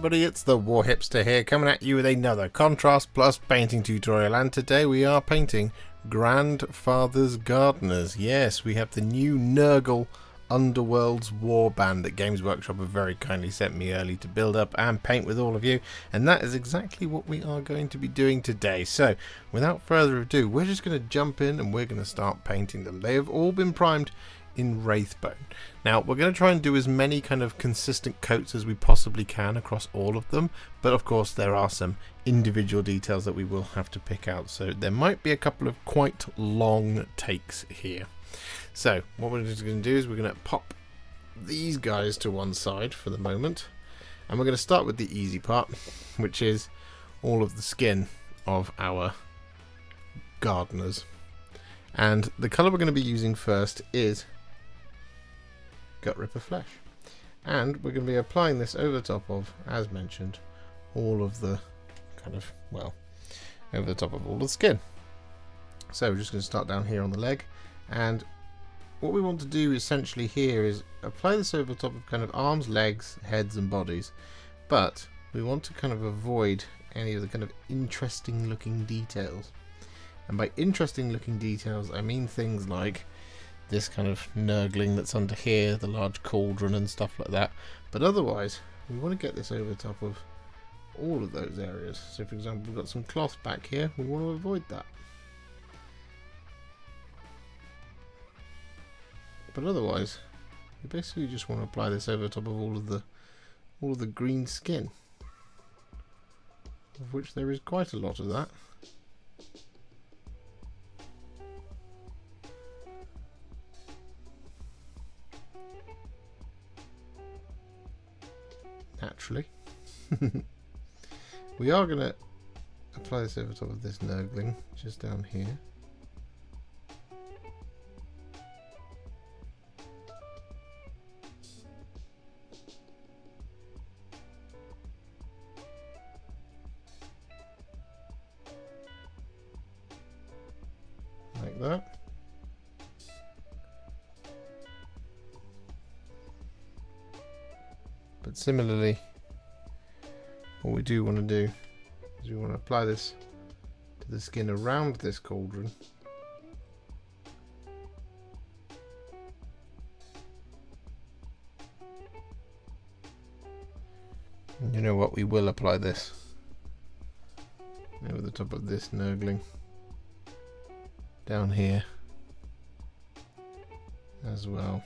everybody, it's the War Hipster here, coming at you with another Contrast Plus painting tutorial, and today we are painting Grandfather's Gardeners. Yes, we have the new Nurgle Underworlds Warband that Games Workshop have very kindly sent me early to build up and paint with all of you, and that is exactly what we are going to be doing today. So, without further ado, we're just going to jump in and we're going to start painting them. They have all been primed in Wraithbone. Now we're going to try and do as many kind of consistent coats as we possibly can across all of them, but of course there are some individual details that we will have to pick out, so there might be a couple of quite long takes here. So what we're just going to do is we're going to pop these guys to one side for the moment, and we're going to start with the easy part, which is all of the skin of our gardeners. And the colour we're going to be using first is Gutrippa Flesh, and we're going to be applying this over the top of, as mentioned, all of the kind of, well, over the top of all the skin. So we're just going to start down here on the leg, and what we want to do essentially here is apply this over the top of kind of arms, legs, heads and bodies, but we want to kind of avoid any of the kind of interesting looking details. And by interesting looking details I mean things like this kind of nurgling that's under here, the large cauldron and stuff like that. But otherwise, we want to get this over the top of all of those areas. So for example, we've got some cloth back here, we want to avoid that. But otherwise, we basically just want to apply this over the top of all of the green skin, of which there is quite a lot of that. Naturally. We are going to apply this over top of this nurgling just down here. Like that. But similarly, what we do want to do is we want to apply this to the skin around this cauldron. And you know what, we will apply this over the top of this nurgling down here as well.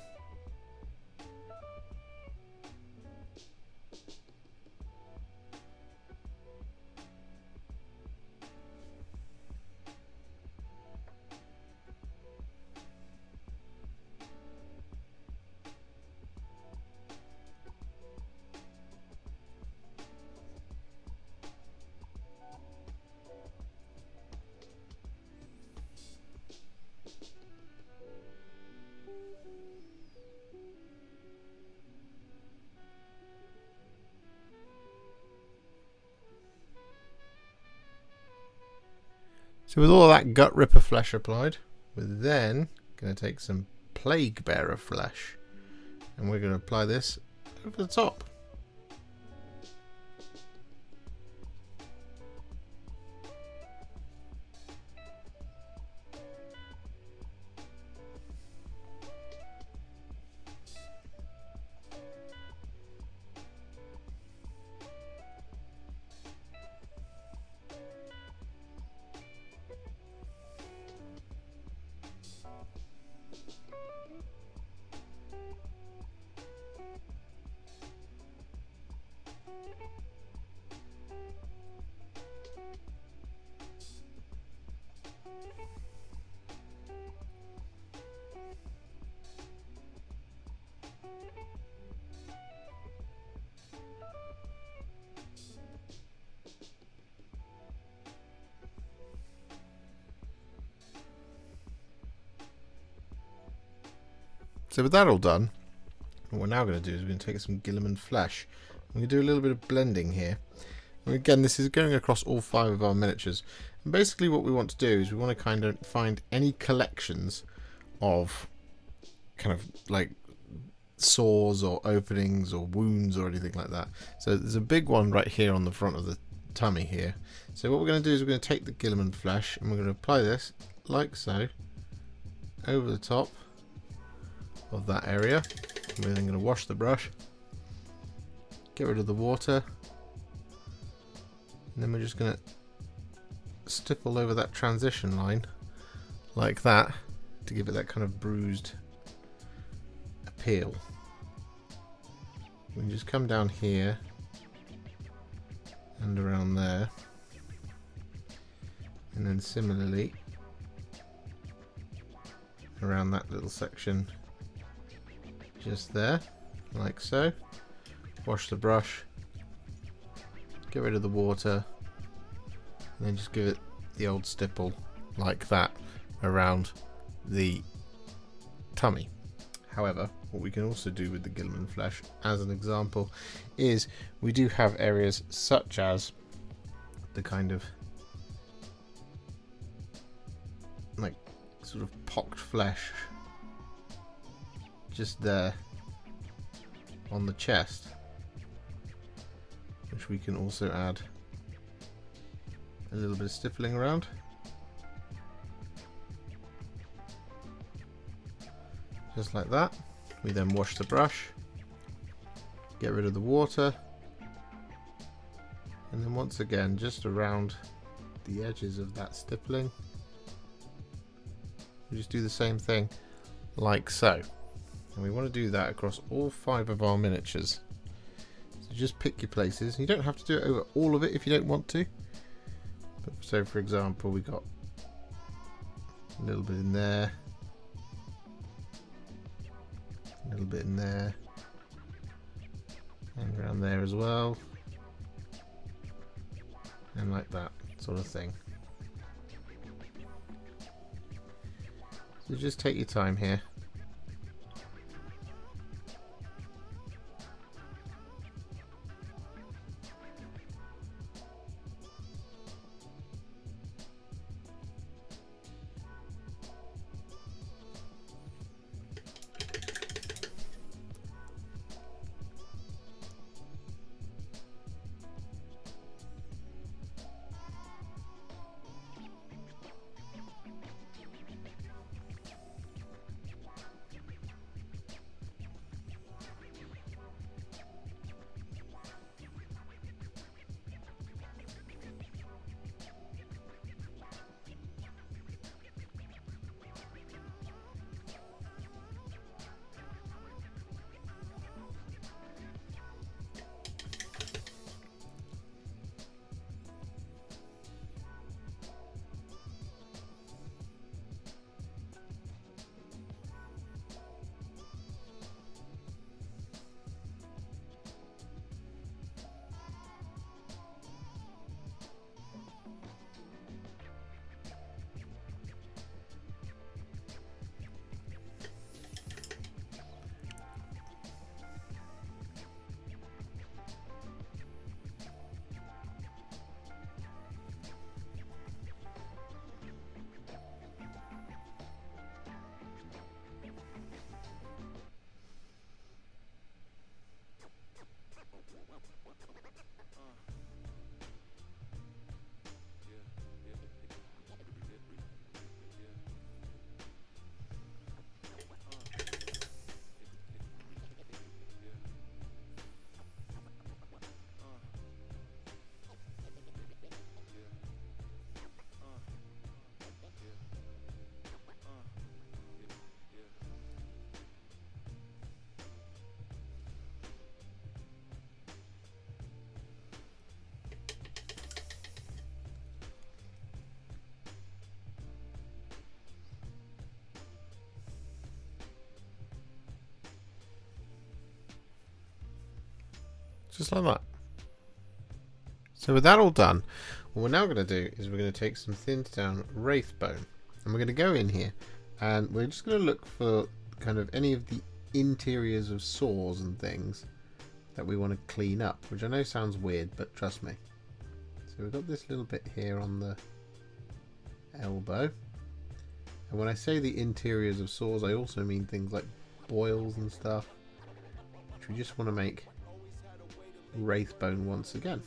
So with all that Gutrippa Flesh applied, we're then going to take some Plaguebearer Flesh and we're going to apply this over the top. So with that all done, what we're now going to do is we're going to take some Guilliman Flesh. We're going to do a little bit of blending here. And again, this is going across all 5 of our miniatures. And basically what we want to do is we want to kind of find any collections of kind of like sores or openings or wounds or anything like that. So there's a big one right here on the front of the tummy here. So what we're going to do is we're going to take the Guilliman Flesh and we're going to apply this like so over the top of that area. We're then going to wash the brush, get rid of the water, and then we're just going to stipple over that transition line like that to give it that kind of bruised appeal. We can just come down here and around there, and then similarly around that little section just there, like so. Wash the brush, get rid of the water, and then just give it the old stipple like that around the tummy. However, what we can also do with the Guilliman Flesh, as an example, is we do have areas such as the kind of like sort of pocked flesh just there on the chest, which we can also add a little bit of stippling around. Just like that. We then wash the brush, get rid of the water, and then once again just around the edges of that stippling we just do the same thing like so. And we want to do that across all 5 of our miniatures. So just pick your places. You don't have to do it over all of it if you don't want to. But so for example, we got a little bit in there, a little bit in there, and around there as well, and like that sort of thing. So just take your time here. Just like that. So with that all done, what we're now going to do is we're going to take some thinned down Wraithbone, and we're going to go in here and we're just going to look for kind of any of the interiors of sores and things that we want to clean up, which I know sounds weird, but trust me. So we've got this little bit here on the elbow, and when I say the interiors of sores, I also mean things like boils and stuff. we just want to make Wraithbone once again.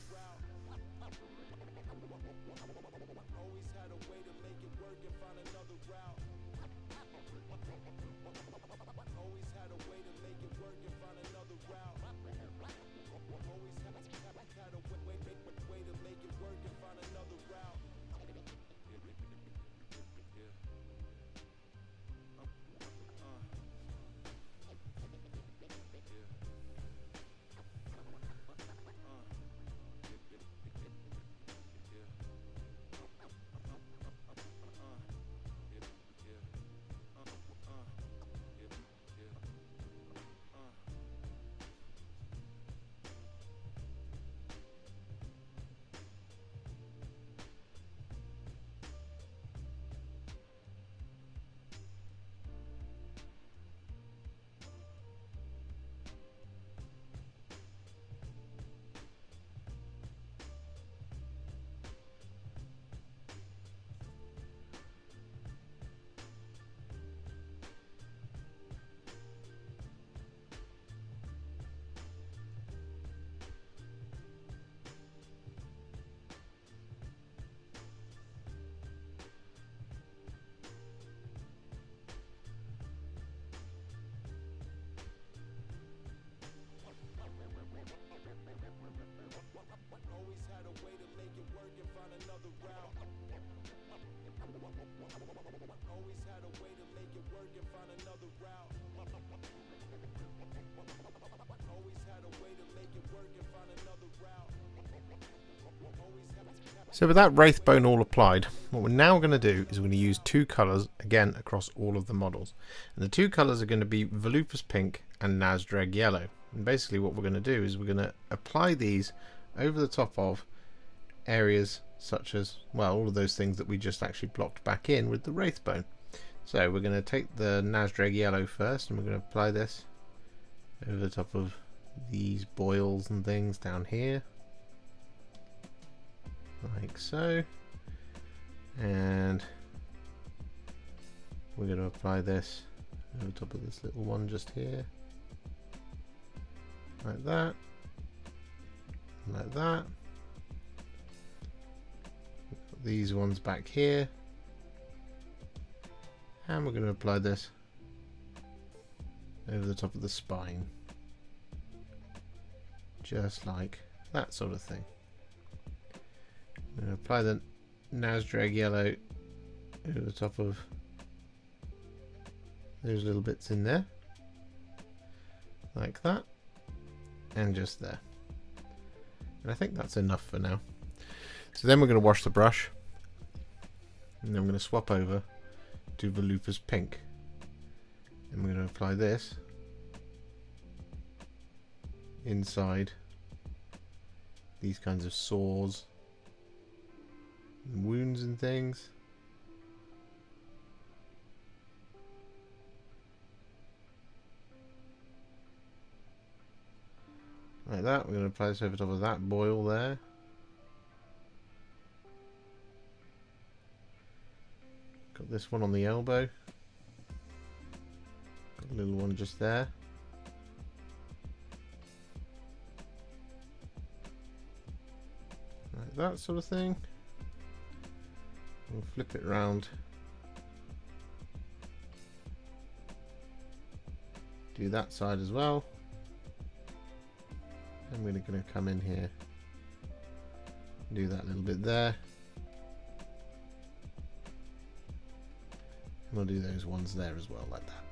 So with that Wraithbone all applied, what we're now going to do is we're going to use two colours again across all of the models. And the two colours are going to be Volupus Pink and Nazdreg Yellow. And basically what we're going to do is we're going to apply these over the top of areas such as, well, all of those things that we just actually blocked back in with the Wraithbone. So we're going to take the Nazdreg Yellow first and we're going to apply this over the top of these boils and things down here. Like so, and we're going to apply this over the top of this little one just here, like that, like that. Put these ones back here, and we're going to apply this over the top of the spine, just like that sort of thing. I'm going to apply the Nazdreg Yellow over the top of those little bits in there, like that, and just there. And I think that's enough for now. So then we're going to wash the brush, and then we're going to swap over to Volupus Pink, and we're going to apply this inside these kinds of sores and wounds and things. Like that. We're going to apply this over top of that boil there. Got this one on the elbow. Got a little one just there. Like that sort of thing. We'll flip it around. Do that side as well. And we're going to come in here. Do that little bit there. And we'll do those ones there as well, like that.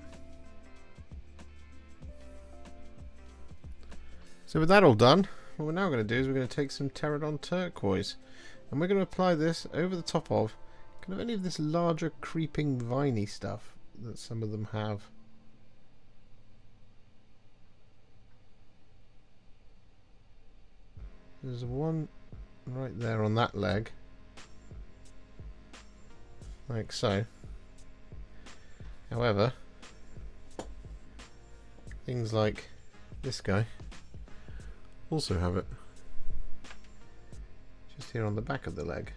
So with that all done, what we're now going to do is we're going to take some Terradon Turquoise. And we're going to apply this over the top of kind of any of this larger creeping viney stuff that some of them have. There's one right there on that leg, like so. However, things like this guy also have it, just here on the back of the leg.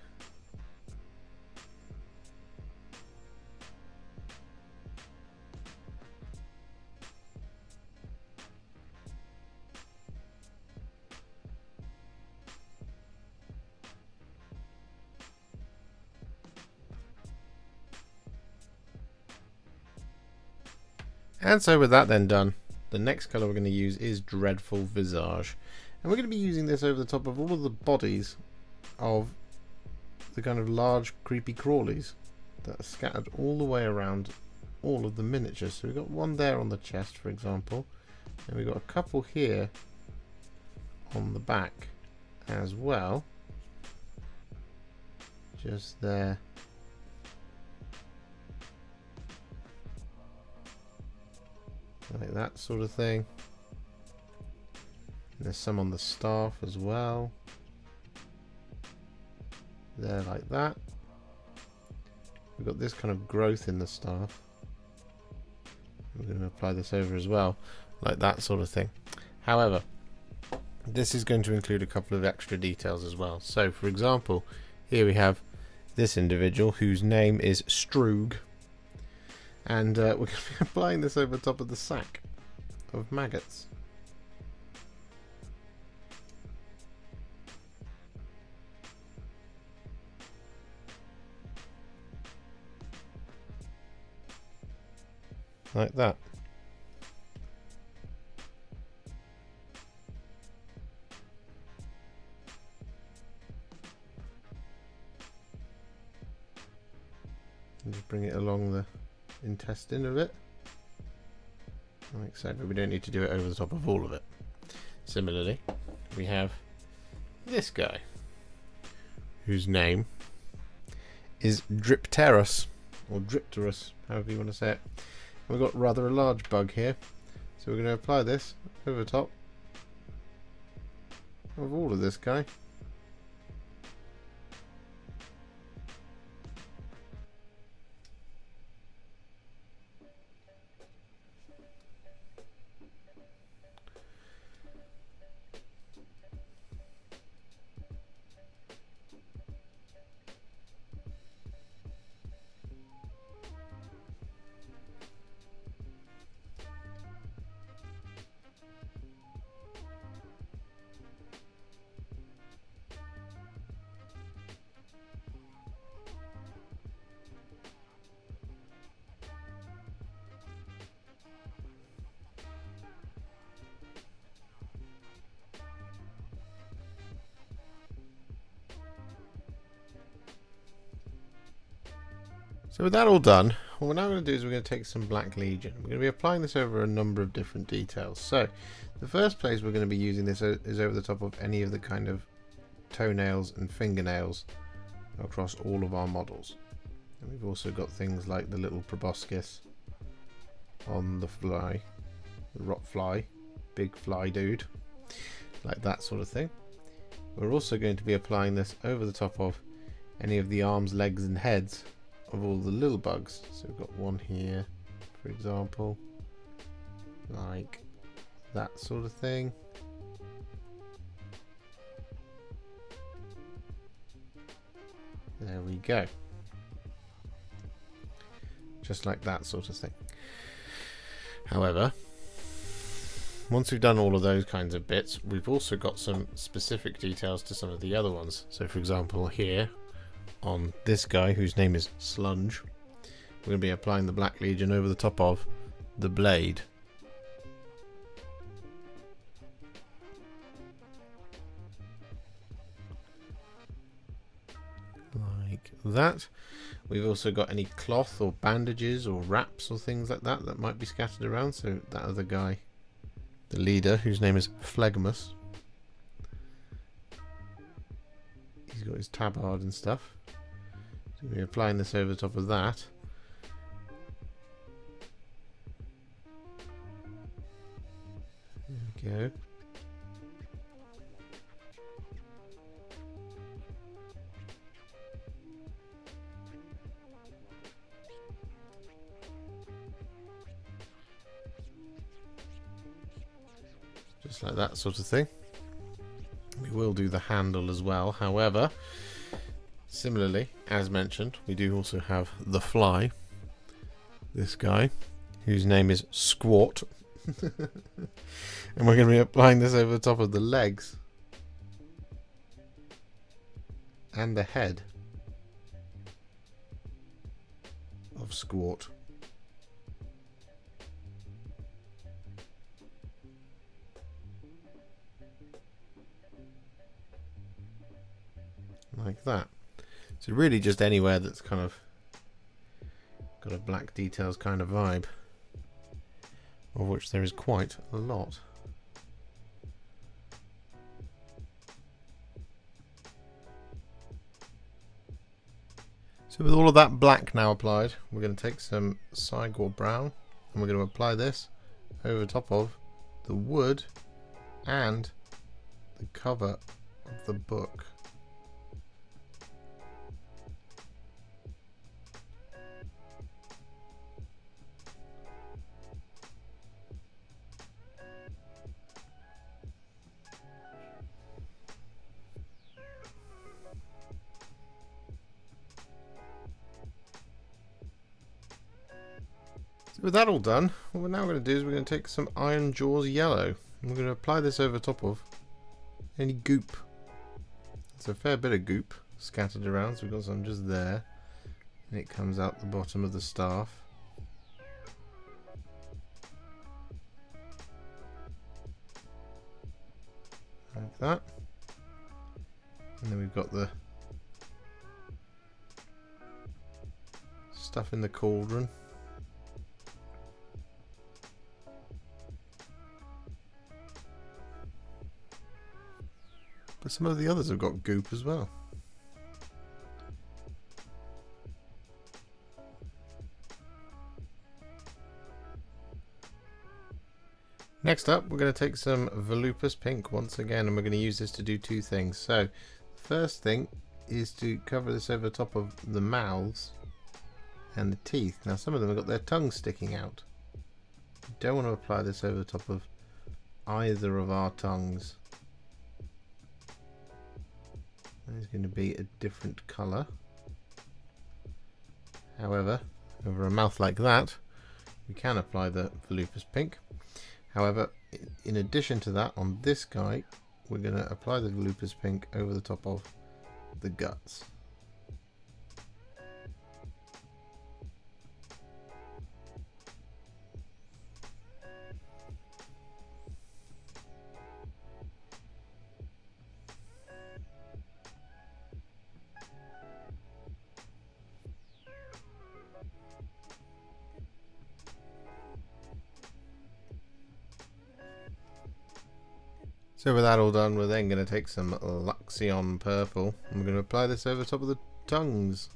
And so with that then done, the next colour we're going to use is Dreadful Visage. And we're going to be using this over the top of all of the bodies of the kind of large creepy crawlies that are scattered all the way around all of the miniatures. So we've got one there on the chest, for example, and we've got a couple here on the back as well, just there. Like that sort of thing. And there's some on the staff as well. There, like that. We've got this kind of growth in the staff. We're going to apply this over as well, like that sort of thing. However, this is going to include a couple of extra details as well. So, for example, here we have this individual whose name is Stroog. And we're going to be applying this over the top of the sack of maggots. Like that. And just bring it along the intestine of it, like so, but we don't need to do it over the top of all of it. Similarly, we have this guy whose name is Dripterus, or Dripterus, however you want to say it. And we've got rather a large bug here, so we're going to apply this over the top of all of this guy. So with that all done, what we're now going to do is we're going to take some Black Legion. We're going to be applying this over a number of different details. So the first place we're going to be using this is over the top of any of the kind of toenails and fingernails across all of our models. And we've also got things like the little proboscis on the fly, the rot fly, big fly dude, like that sort of thing. We're also going to be applying this over the top of any of the arms, legs and heads of all the little bugs. So we've got one here, for example, like that sort of thing. There we go. Just like that sort of thing. However, once we've done all of those kinds of bits, we've also got some specific details to some of the other ones. So for example, here on this guy whose name is Slunge, we're going to be applying the Black Legion over the top of the blade. Like that. We've also got any cloth or bandages or wraps or things like that that might be scattered around. So that other guy, the leader, whose name is Phlegmus, he's got his tabard and stuff. So we're applying this over the top of that. There we go. Just like that sort of thing. We will do the handle as well. However, similarly, as mentioned, we do also have the fly. This guy, whose name is Squat. And we're going to be applying this over the top of the legs and the head of Squat. like that. So really just anywhere that's kind of got a black details kind of vibe, of which there is quite a lot. So with all of that black now applied, we're going to take some Cygor Brown and we're going to apply this over top of the wood and the cover of the book. So with that all done, what we're now going to do is we're going to take some Ironjawz Yellow and we're going to apply this over top of any goop. There's a fair bit of goop scattered around, so we've got some just there, and it comes out the bottom of the staff. Like that. And then we've got the stuff in the cauldron. But some of the others have got goop as well. Next up, we're going to take some Volupus Pink once again, and we're going to use this to do two things. So, the first thing is to cover this over top of the mouths and the teeth. Now, some of them have got their tongues sticking out. We don't want to apply this over the top of either of our tongues. It's going to be a different colour. However, over a mouth like that, we can apply the Volupus Pink. However, in addition to that, on this guy, we're going to apply the Volupus Pink over the top of the guts. So with that all done, we're then going to take some Luxion Purple and we're going to apply this over top of the tongues.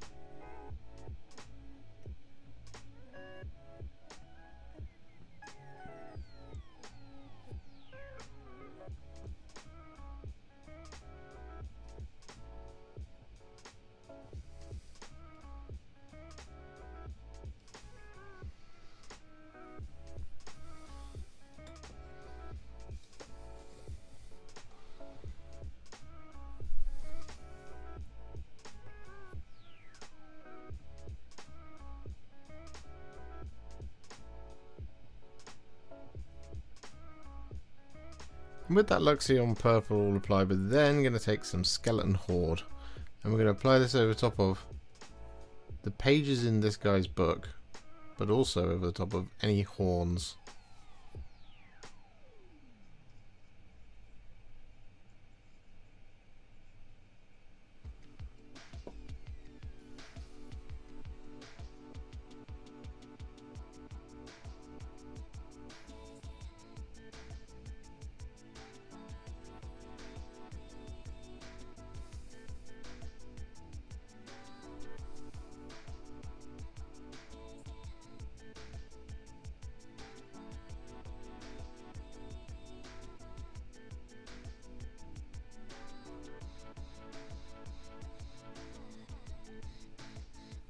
And with that Luxion Purple all applied, we're then going to take some Skeleton Horde and we're going to apply this over top of the pages in this guy's book, but also over the top of any horns.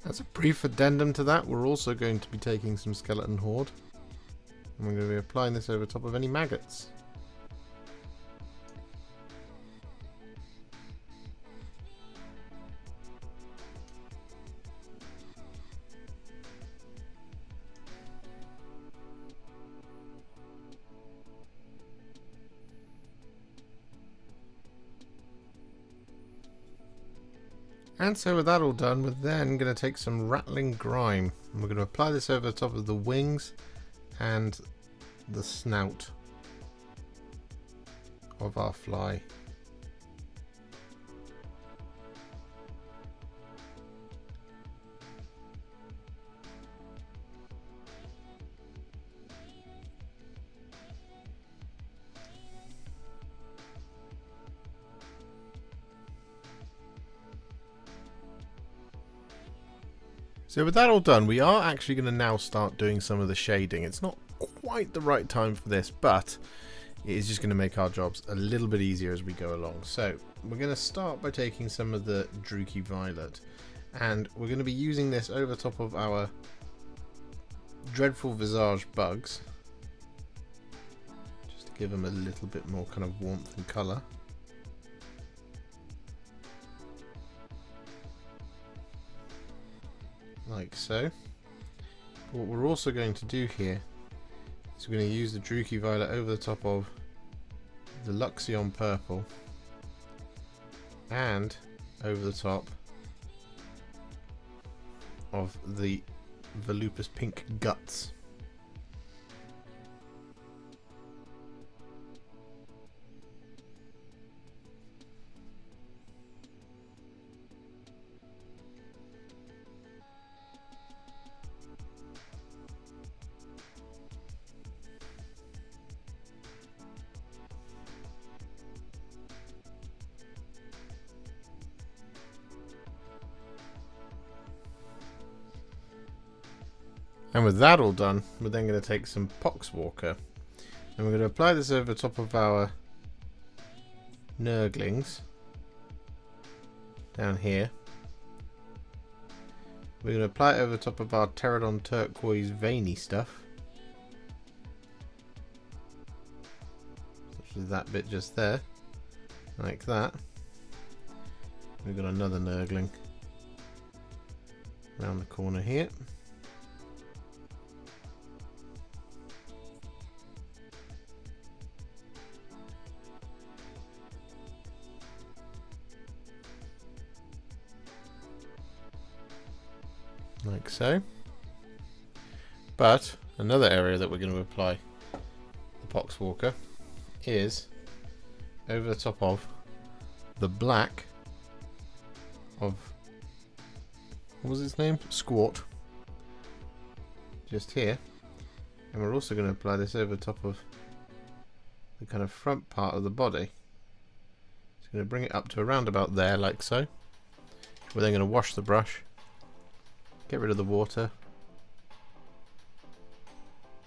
As a brief addendum to that, we're also going to be taking some Skeleton Horde and we're going to be applying this over top of any maggots. And so with that all done, we're then going to take some Ratling Grime and we're going to apply this over the top of the wings and the snout of our fly. So with that all done, we are actually going to now start doing some of the shading. It's not quite the right time for this, but it is just going to make our jobs a little bit easier as we go along. So we're going to start by taking some of the Druchii Violet, and we're going to be using this over top of our dreadful Visage bugs, just to give them a little bit more kind of warmth and colour. Like so. What we're also going to do here is we're going to use the Druchii Violet over the top of the Luxion Purple and over the top of the Volupus Pink Guts. And with that all done, we're then going to take some Poxwalker, and we're going to apply this over top of our Nurglings down here. We're going to apply it over the top of our Terradon Turquoise veiny stuff, such as that bit just there, like that. We've got another Nurgling around the corner here. Like so. But another area that we're going to apply the Poxwalker is over the top of the black of, what was its name? Squat. Just here. And we're also going to apply this over the top of the kind of front part of the body. It's going to bring it up to around about there, like so. We're then going to wash the brush, get rid of the water,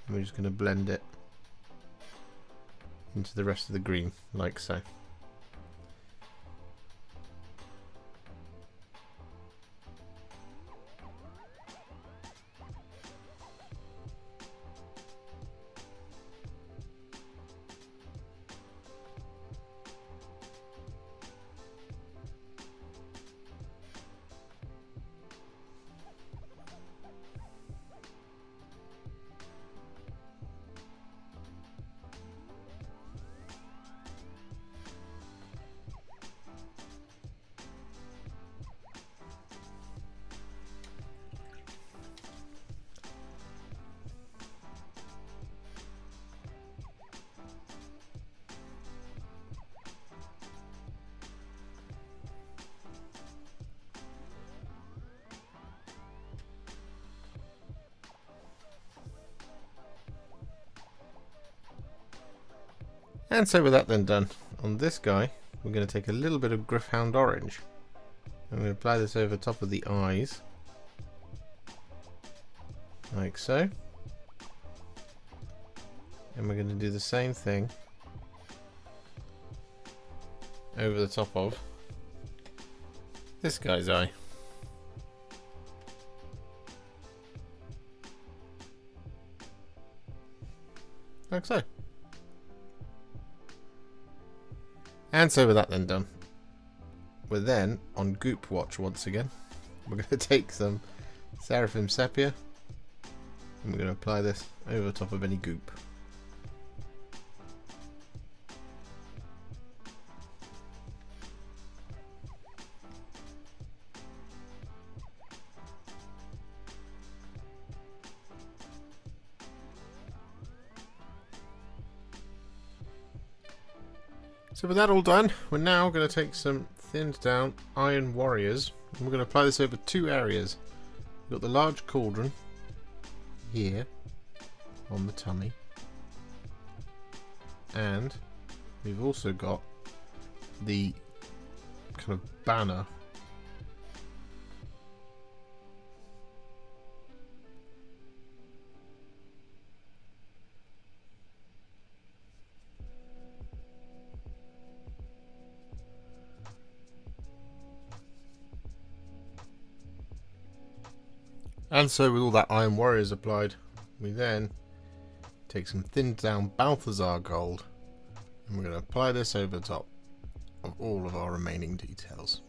and we're just going to blend it into the rest of the green, like so. And so with that then done, on this guy we're going to take a little bit of Gryph-Hound Orange, and we're going to apply this over top of the eyes, like so. And we're going to do the same thing over the top of this guy's eye. Like so. And so with that then done, we're then on Goop watch once again. We're going to take some Seraphim Sepia, and we're going to apply this over the top of any goop. So with that all done, we're now going to take some thinned down Iron Warriors, and we're going to apply this over two areas. We've got the large cauldron here on the tummy, and we've also got the kind of banner And so with all that Iron Warriors applied, we then take some thinned down Balthasar Gold, and we're going to apply this over the top of all of our remaining details.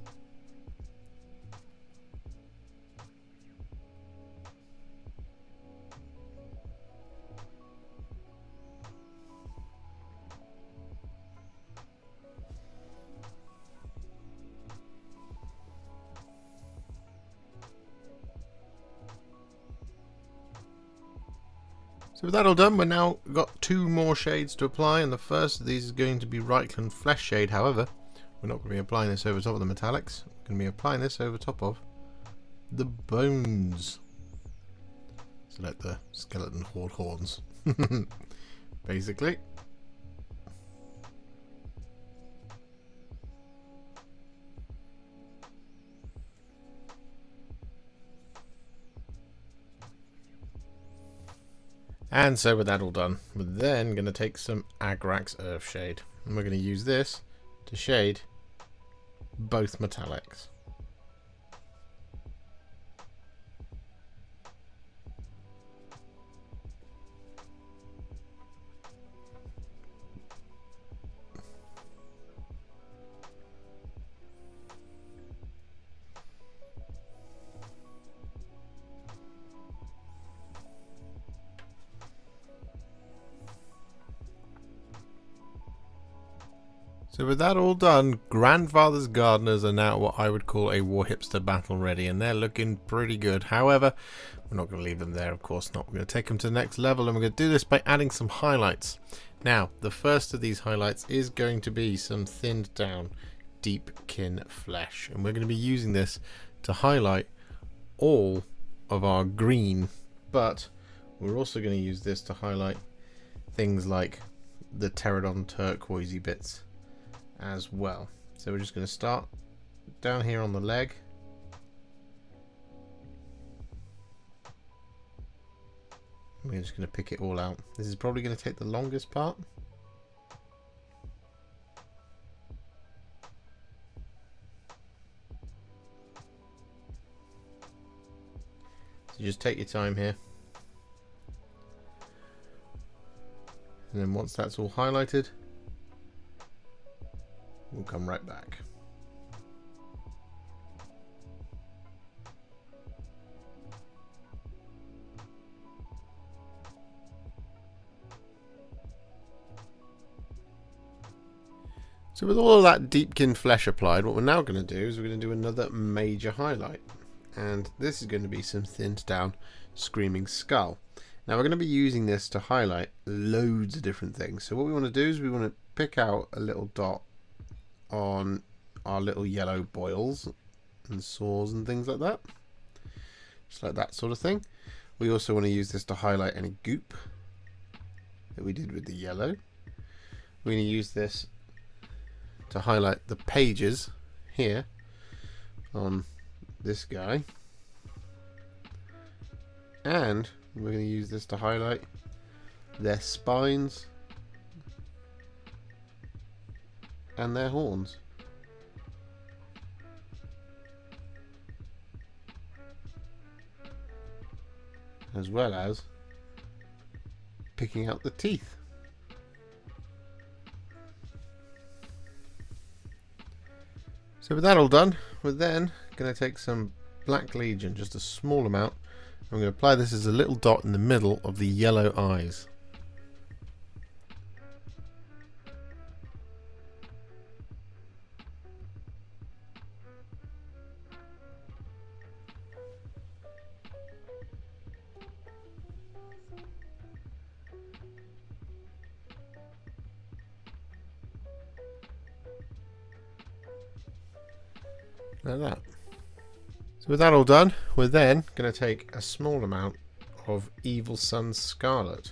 So with that all done, we've now got 2 more shades to apply, and the first of these is going to be Reikland Fleshshade. However, we're not going to be applying this over top of the metallics. We're going to be applying this over top of the bones. So like the skeleton horde horns, basically. And so with that all done, we're then going to take some Agrax Earthshade, and we're going to use this to shade both metallics. So with that all done, Grandfather's Gardeners are now what I would call a War Hipster battle ready, and they're looking pretty good. However, we're not going to leave them there, of course not. We're going to take them to the next level, and we're going to do this by adding some highlights. Now, the first of these highlights is going to be some thinned down Deepkin Flesh, and we're going to be using this to highlight all of our green, but we're also going to use this to highlight things like the Terradon Turquoise bits as well. So we're just going to start down here on the leg, we're just going to pick it all out. This is probably going to take the longest part. So just take your time here, and then once that's all highlighted, we'll come right back. So with all of that Deepkin Flesh applied, what we're now going to do is we're going to do another major highlight. And this is going to be some thinned down Screaming Skull. Now we're going to be using this to highlight loads of different things. So what we want to do is we want to pick out a little dot on our little yellow boils and sores and things like that, just like that sort of thing. We also want to use this to highlight any goop that we did with the yellow. We're going to use this to highlight the pages here on this guy, and we're going to use this to highlight their spines and their horns. As well as picking out the teeth. So with that all done, we're then going to take some Black Legion, just a small amount. I'm going to apply this as a little dot in the middle of the yellow eyes. Like that. So with that all done, we're then going to take a small amount of Evil Sunz Scarlet.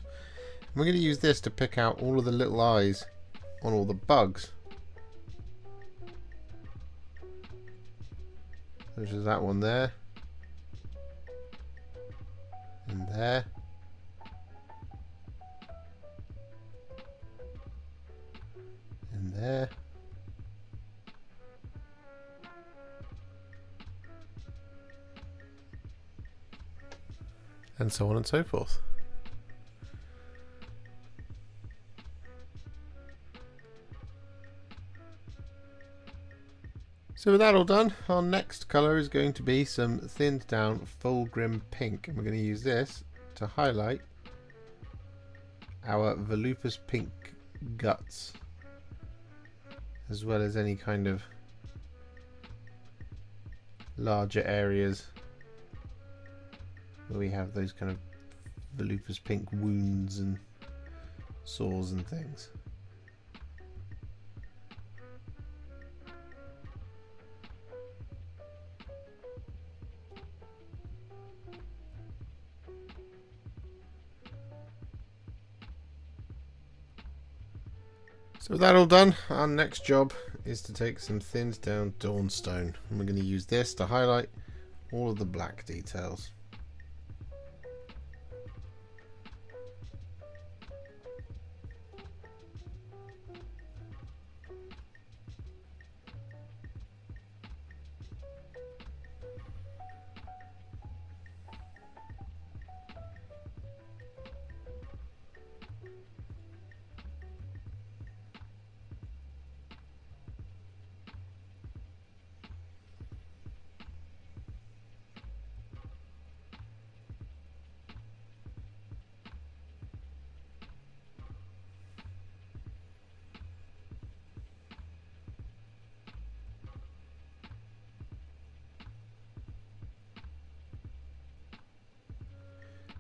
And we're going to use this to pick out all of the little eyes on all the bugs. Which is that one there. And there. And there. and so on and so forth. So with that all done, our next colour is going to be some thinned down Fulgrim Pink, and we're going to use this to highlight our Volupus Pink guts, as well as any kind of larger areas where we have those kind of Volupus Pink wounds and sores and things. So with that all done, our next job is to take some thinned down Dawnstone, and we're going to use this to highlight all of the black details.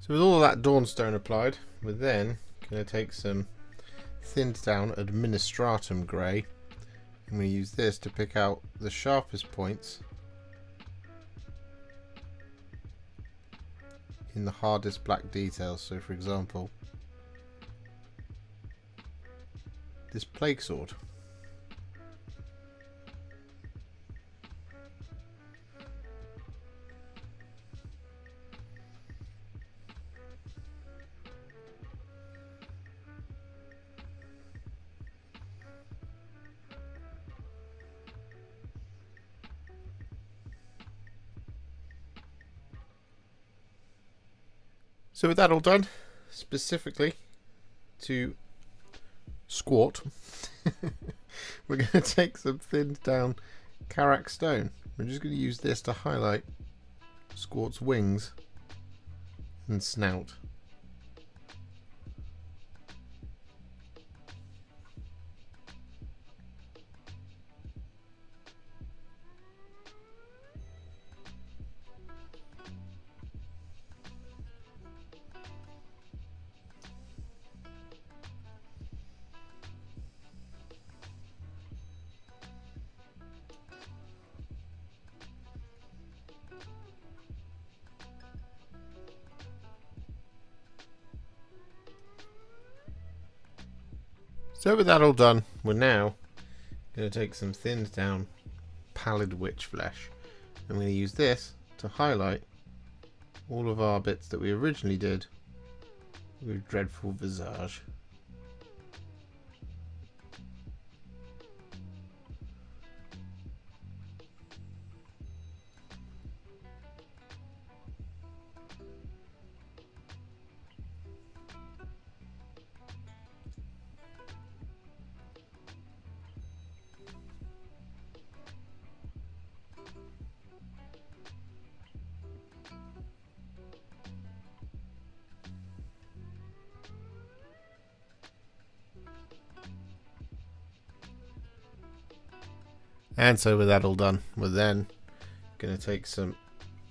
So with all of that Dawnstone applied, we're then going to take some thinned down Administratum Grey, and we use this to pick out the sharpest points in the hardest black details. So for example, this plague sword. So with that all done, specifically to Squat, we're going to take some thinned down Agrax Stone. We're just going to use this to highlight Squat's wings and snout. So with that all done, we're now going to take some thinned down Pallid Witch Flesh, and we're going to use this to highlight all of our bits that we originally did with Dreadful Visage. And so with that all done, we're then going to take some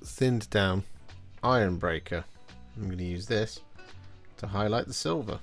thinned down Ironbreaker. I'm going to use this to highlight the silver.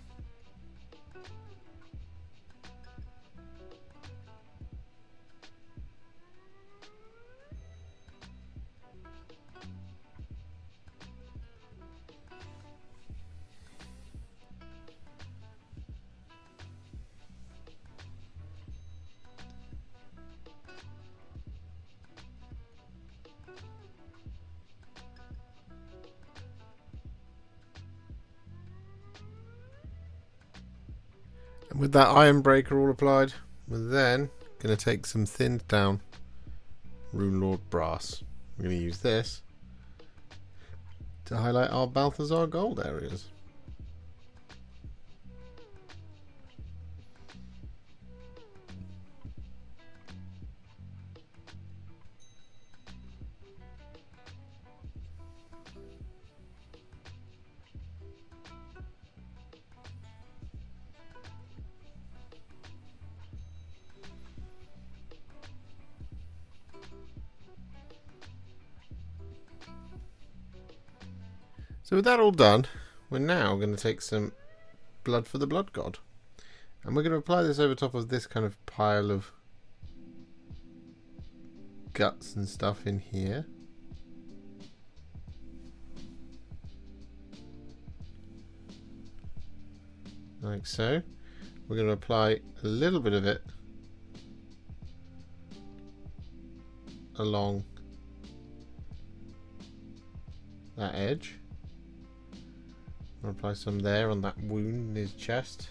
And with that Ironbreaker all applied, we're then going to take some thinned down Runelord Brass. I'm going to use this to highlight our Balthasar Gold areas. So with that all done, we're now going to take some blood for the blood god. And we're going to apply this over top of this kind of pile of guts and stuff in here. Like so. We're going to apply a little bit of it along that edge. I'll apply some there on that wound in his chest.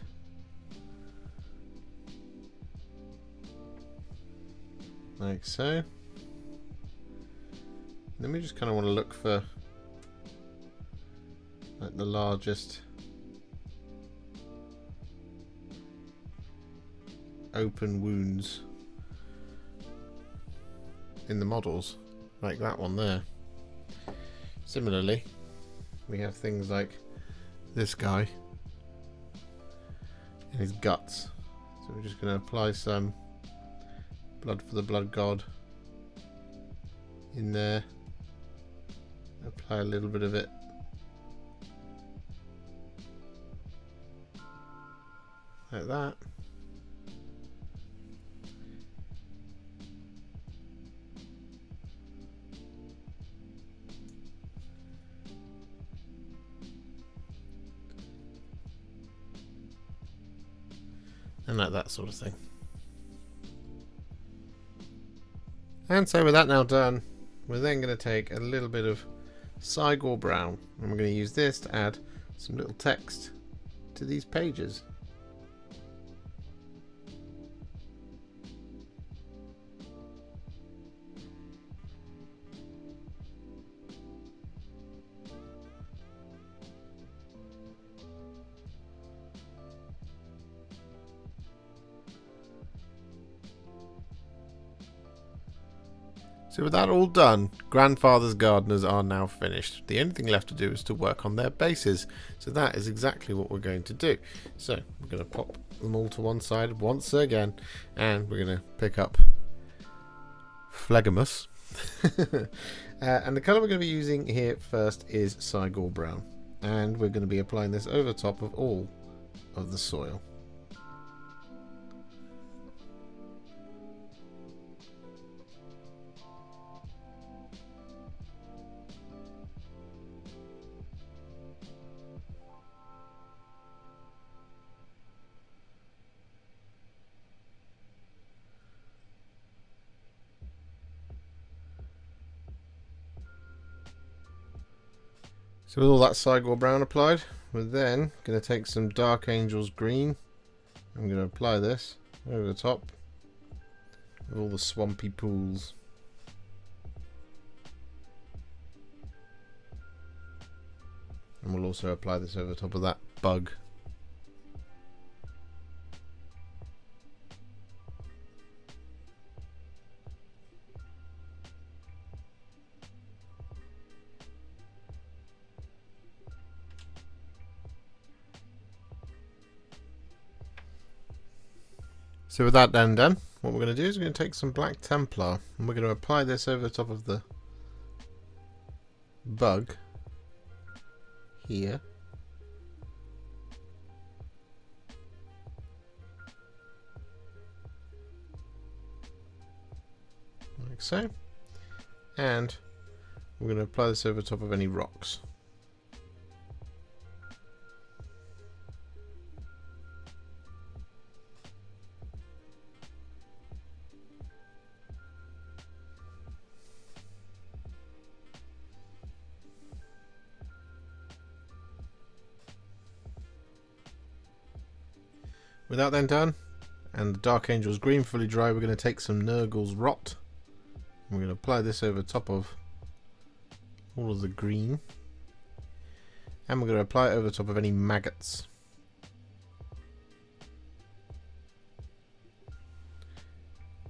Like so. Then we just kind of want to look for like the largest open wounds in the models, like that one there. Similarly, we have things like this guy and his guts. So we're just going to apply some blood for the blood god in there. Apply a little bit of it like that. And like that sort of thing. And so with that now done, we're then going to take a little bit of Cygor Brown and we're going to use this to add some little text to these pages. So with that all done, Grandfather's Gardeners are now finished. The only thing left to do is to work on their bases. So that is exactly what we're going to do. So we're going to pop them all to one side once again, and we're going to pick up Phlegmus. And the colour we're going to be using here first is Cygor Brown. And we're going to be applying this over top of all of the soil. So with all that Cygor Brown applied, we're then going to take some Dark Angel's Green. I'm going to apply this over the top of all the swampy pools. And we'll also apply this over the top of that bug. So with that then done, what we're going to do is we're going to take some Black Templar and we're going to apply this over the top of the bug here. Like so. And we're going to apply this over the top of any rocks. With that then done, and the Dark Angel's Green fully dry, we're going to take some Nurgle's Rot. And we're going to apply this over top of all of the green. And we're going to apply it over the top of any maggots.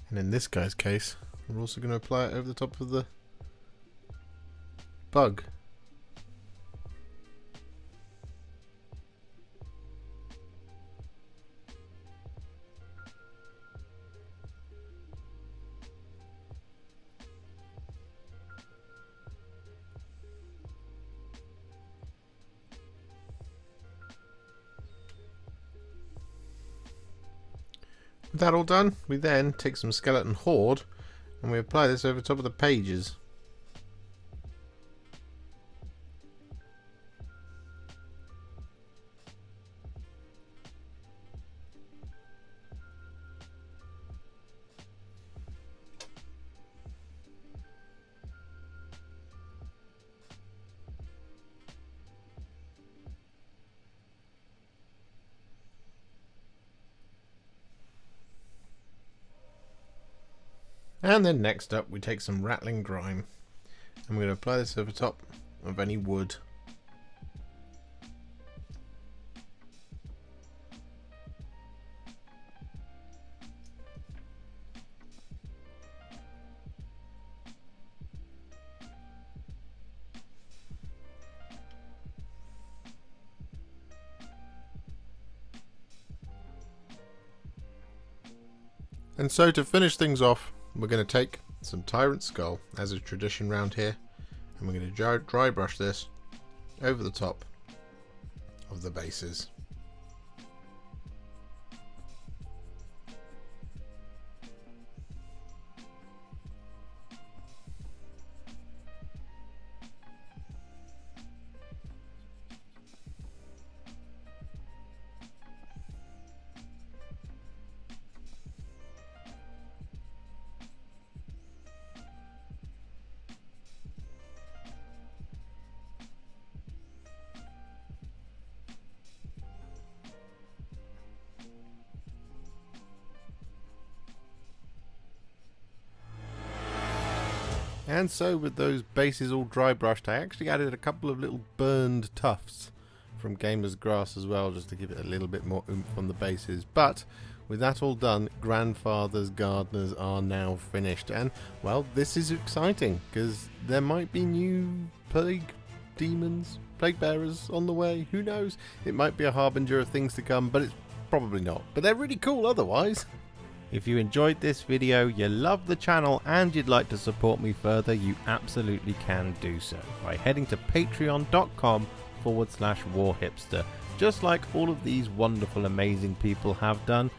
And in this guy's case, we're also going to apply it over the top of the bug. With that all done, we then take some skeleton Horde and we apply this over top of the pages. And then next up we take some Ratling Grime and we're going to apply this over top of any wood. And so to finish things off, we're going to take some Tyrant Skull, as a tradition round here, and we're going to dry brush this over the top of the bases. And so with those bases all dry brushed, I actually added a couple of little burned tufts from Gamer's Grass as well, just to give it a little bit more oomph on the bases. But with that all done, Grandfather's Gardeners are now finished. And well, this is exciting because there might be new plague demons, plague bearers on the way. Who knows? It might be a harbinger of things to come, but it's probably not. But they're really cool otherwise. If you enjoyed this video, you love the channel and you'd like to support me further, you absolutely can do so by heading to patreon.com/warhipster, just like all of these wonderful amazing people have done.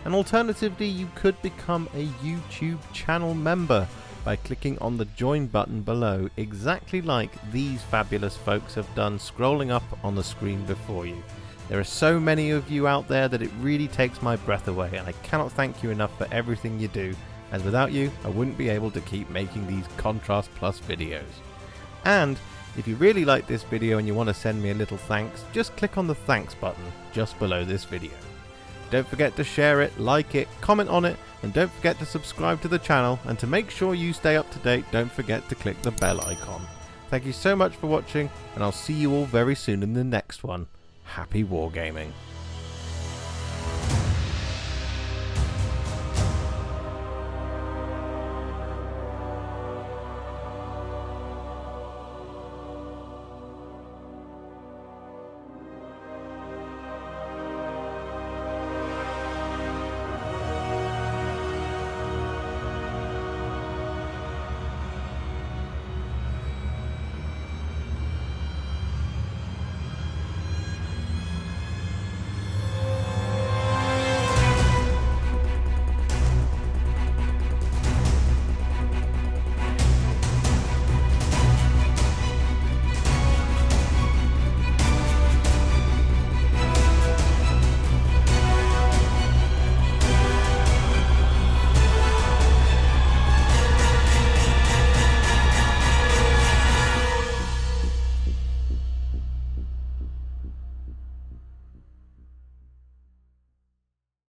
And alternatively, you could become a YouTube channel member by clicking on the join button below, exactly like these fabulous folks have done, scrolling up on the screen before you. There are so many of you out there that it really takes my breath away, and I cannot thank you enough for everything you do, as without you I wouldn't be able to keep making these Contrast Plus videos. And if you really like this video and you want to send me a little thanks, just click on the thanks button just below this video. Don't forget to share it, like it, comment on it, and don't forget to subscribe to the channel, and to make sure you stay up to date, don't forget to click the bell icon. Thank you so much for watching, and I'll see you all very soon in the next one. Happy wargaming.